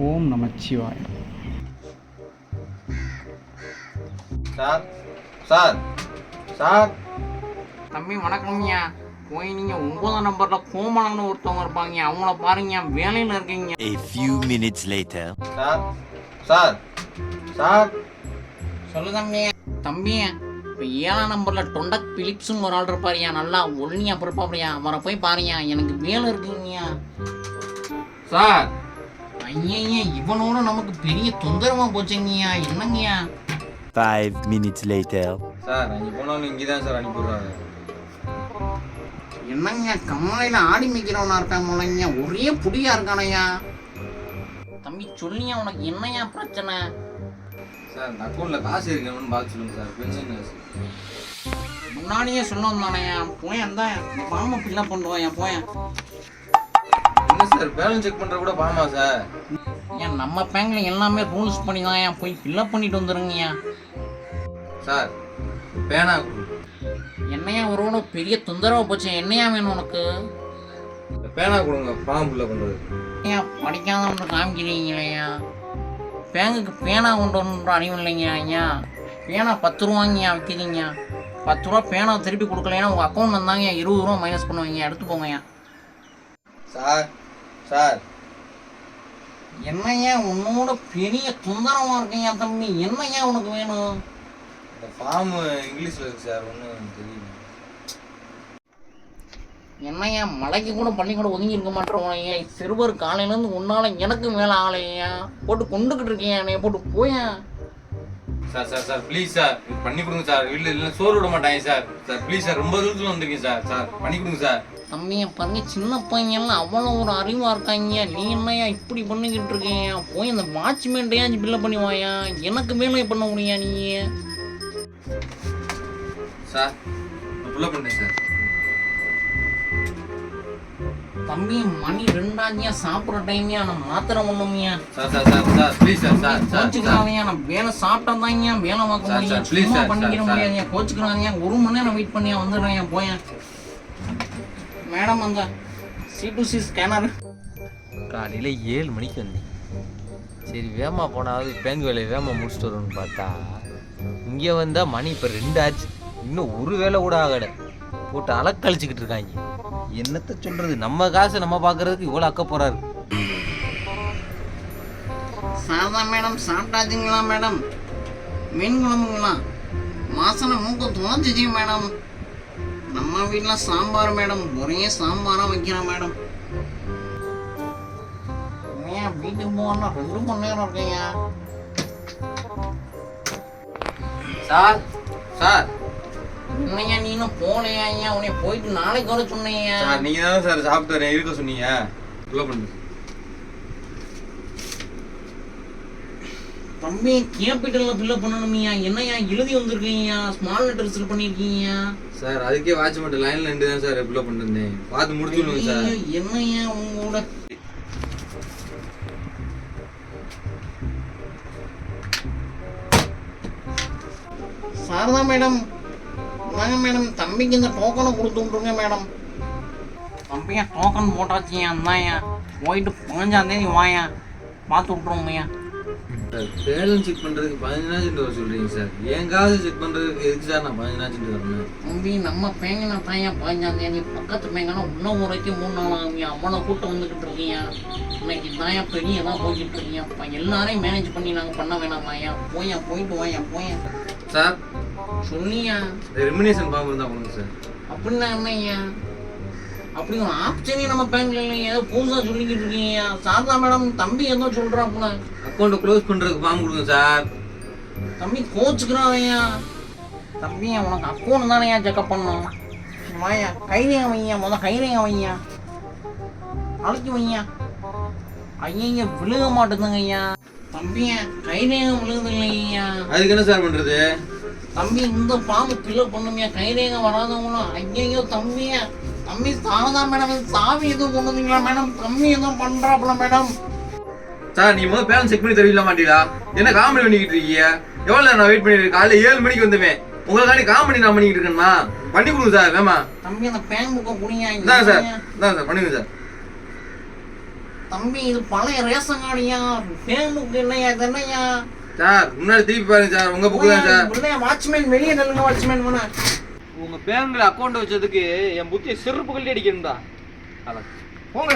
ஓம் நமச்சிவாய. Sir sir sir தம்பி வணக்கம்யா. போய் நீங்கள் 9 நம்பரில் கோமலன்னு ஒருத்தவங்க இருப்பாங்க, அவங்கள பாருங்க, வேலையில் இருக்கீங்க. A few minutes later. Sir sir sir சொல்லு தம்பி. தம்பி இப்போ 7 நம்பரில் டொண்டக் பிலிப்ஸ்னு ஒரு ஆள் இருப்பாருயா, நல்லா ஒல்லியா பிறப்பாப்படியா, அவரை போய் பாருங்க, எனக்கு வேலை இருக்குங்கய்யா. சார் ஐயா இவனோட நமக்கு பெரிய தொந்தரமா போச்சுங்கய்யா, என்னங்கய்யா? 5 minutes later. சார் அங்கே போனாலும் இங்கே தான் சார் அனுப்பிடுறாங்க. என்னங்க கம்மாயில ஆடி மிக்கிறவனா இருக்கான் போலங்க, ஒரே புடியா இருக்கானையா. தம்பி சொல்லியா, உனக்கு என்னையா பிரச்சனை? சார் இந்த அக்கௌண்ட்டில் காசு இருக்கணும்னு பார்த்து சொல்லுங்கள் சார், பென்ஷன் காசு. முன்னாடியே சொல்லணும் தானையா, போய் அந்த ஃபார்மை ஃபில்அப் பண்ணுவாயா போய். என்ன சார் பேலன்ஸ் செக் பண்ணுற கூட பாமா சார்? ஏன் நம்ம பேங்க்ல எல்லாமே ரூல்ஸ் பண்ணி தான் ஏன் போய் ஃபில்அப் பண்ணிட்டு வந்துருங்கய்யா. சார் பேனா என்னையா ஒரு பெரிய தொந்தரவு போச்சு, என்னையா வேணும் உனக்கு? பேனா கொடுங்க, ஃபார்ம் ஃபில்அப் பண்ணுறது. ஏன் படிக்காதவன்ற காமிக்கிறீங்களேயா? பேங்குக்கு பேனா கொண்டு வரணுன்ற அறிவு இல்லைங்க ஐயா. பேனா 10 ரூபாங்கய்யா விற்கிதுங்க. 10 ரூபா பேனா திருப்பி கொடுக்கலைன்னா உங்கள் அக்கௌண்ட் வந்தாங்க 20 ரூபா மைனஸ் பண்ணுவாங்க, எடுத்து போங்கய்யா. சார் சார் என்னையா உன்னோட பெரிய தொந்தரவா இருக்கீங்க தம்பி, என்னையா உனக்கு வேணும்? இந்த ஃபார்மு இங்கிலீஷில் இருக்குது சார், ஒன்றும் தெரியல. என்னையா மலைக்கு கூட பள்ளிக்கூடம் ஒதுங்கி இருக்க மாட்டேறவனையா, சிறுவர் காலையிலேருந்து உன்னால எனக்கு மேலே ஆகலையா, போட்டு கொண்டுக்கிட்டு இருக்கேன் என்னைய போட்டு போயா. Sir sir sir please sir இது பண்ணி கொடுங்க சார், வீட்டில் இல்லைன்னா சோறு விட மாட்டாங்க சார். சார் ப்ளீஸ் சார், ரொம்ப தூரத்தில் வந்திருக்கேன் சார். சார் பண்ணி கொடுங்க சார். தம்பியை பாருங்க, சின்ன பையன்லாம் அவ்வளோ ஒரு அறிவாக இருக்காங்க, நீ என்னையா இப்படி பண்ணிக்கிட்டு இருக்கீங்க? போய் அந்த வாட்ச்மேன்டையா பில்லை பண்ணி வாயா, எனக்கு வேலை பண்ண முடியா நீ? சார் நான் ஃபுல்லாக பண்ணேன் சார். தம்பி மணி 2 சாப்பிட்ற டைம்யா, நான் மாத்திரை ஒண்ணுமையா. Sir sir sir sir please sir. Sir sir கோச்சுக்கிறாதையா, நான் வேலை சாப்பிட்டா தாங்க வேலை பார்க்க முடியும், சும்மா பண்ணிக்கிற முடியாதுயா. கோச்சுக்கிறாதையா, 1 மணி நேரம் வெயிட் பண்ணியா வந்துடுறேன் போயேன். மேடம் அந்த C2C ஸ்கேனர் காலையில் 7 மணிக்கு வந்தேன். சரி வேமா போனாவது பேங்க் வேலையை வேமா முடிச்சுட்டு வரணும்னு பார்த்தா இங்கே வந்தால் மணி இப்போ 2 ஆச்சு, இன்னும் ஒரு வேலை கூட ஆகலை. போட்டு அலக்கழிச்சிக்கிட்டு இருக்காங்க. என்னத்தை சொல்கிறது, நம்ம காசை நம்ம பார்க்குறதுக்கு இவ்வளோ அக்க போகிறாரு. சாரதா மேடம் சாப்பிட்டாச்சுங்களா மேடம்? மீன் குழம்புங்களா? வாசனை மூக்க துளைச்சிச்சு மேடம். நம்ம வீட்டில் சாம்பார் மேடம், ஒரே சாம்பாராக வைக்கிறேன் மேடம். ஏன் வீட்டுக்கு போகணும்னா 2 மணி நேரம் இருக்கீங்க? சார் சார் என்னையா நீ இன்னும் போனையா? ஐயா உன்னை போயிட்டு நாளைக்கு வர சொன்னீங்க. சார் நீங்கள் தானே சார் சாப்பிட்டு வரேன் இருக்க சொன்னீங்க. ஃபுல்லாக பண்ணுங்க தம்பி, கேபிட்டலில் ஃபில்அப் பண்ணணுமியா. என்னையா எழுதி வந்திருக்கீங்க, ஸ்மால் லெட்டர்ஸில் பண்ணியிருக்கீங்க. சார் அதுக்கே வாட்ச் மட்டும் லைனில் நின்று தான் சார் ஃபுல்லாக பண்ணிருந்தேன், பார்த்து முடிச்சுடுங்க சார். என்னையா உங்களோட சாரதா மேடம் வாங்க மேடம், தம்பிக்கு இந்த டோக்கனை கொடுத்து விட்ருங்க மேடம். தம்பியா டோக்கன் போட்டாச்சியா, அந்தாயா போயிட்டு 15ஆம் தேதி வாயா, பார்த்து விட்ருவோங்கய்யா. சார் பேலன்ஸ் செக் பண்ணுறதுக்கு 15,000 வர சொல்கிறீங்க சார், என் காசு செக் பண்ணுறதுக்கு எதுக்கு சார் நான் 15,000 வரணும்? தம்பி நம்ம பேங்கின தாயா 15ஆம் தேதி, பக்கத்து பேங்கன்னா இன்னும் முறைக்கு 3 நாள் ஆகுங்க. அவ்வளோ கூட்டம் வந்துக்கிட்டு இருக்கீங்க. இன்னைக்கு தாயா பெரிய தான் போய்கிட்டு இருக்கீங்க. எல்லாரையும் மேனேஜ் பண்ணி நாங்கள் பண்ண வேணாமாயா, போயா போயிட்டு வாயா போயா. சார் சொல்லியா ரெமினேஷன் ஃபார்ம் இருந்தால் கொடுங்க சார். அப்படின்னா என்னய்யா, அப்படி ஒரு ஆப்ஷனே நம்ம பேங்க்ல இல்லைங்க, ஏதோ புதுசாக சொல்லிக்கிட்டு இருக்கீங்க. சாரதா மேடம் தம்பி ஏதோ சொல்கிறாப்புல, அக்கௌண்ட்டை க்ளோஸ் பண்ணுறதுக்கு ஃபார்ம் கொடுங்க சார். தம்பி கோச்சுக்கிறாவையா. தம்பி உனக்கு அக்கௌண்ட் தானேயா செக்அப் பண்ணோம். வாயா கைரேகம் வையா, கைரேகம் வையா, அழைச்சி வையா. ஐயா விழுக மாட்டேங்குங்க ஐயா. தம்பியா கைரேகம் விழுகுது இல்லையா? அதுக்கு என்ன சார் பண்ணுறது? தம்பி இந்த ஃபார்ம் ஃபில்அப் பண்ணுமியா, கைரேகம் வராதவங்களும். ஐயோ தம்பியா, தம்பி சாரதா மேடம் சாவி எதுவும் கொண்டு வந்தீங்களா மேடம்? தம்பி எதுவும் பண்ணுறாப்புல மேடம். சார் நீ முதல் பேலன்ஸ் செக் பண்ணி தருவீங்களா மாட்டீங்களா? என்ன காமெடி பண்ணிக்கிட்டு இருக்கீங்க? எவ்வளோ நேரம் நான் வெயிட் பண்ணிட்டு காலையில் 7 மணிக்கு வந்துவேன். உங்களுக்காண்டி காமெடி நான் பண்ணிக்கிட்டு இருக்கேன்மா, பண்ணி கொடுங்க சார் வேமா. தம்பி அந்த பேங்க் புக்கை குடிங்க. இந்தாங்க சார், இந்தாங்க சார், பண்ணுங்க சார். தம்பி இது பழைய ரேஷன் கார்டுயா. பேங்க் புக் என்னையா இது என்னையா? சார் முன்னாடி திருப்பி பாருங்க சார், உங்க புக்கு தான் சார். இல்லையா வாட்ச்மேன் வெளியே நில்லுங்க வாட்ச்மேன் பண்ண. உங்க பேங்க்ல அக்கௌண்ட் வச்சதுக்கு என் புத்தியை செருப்பு கழட்டி அடிக்கணும்டா. போங்க.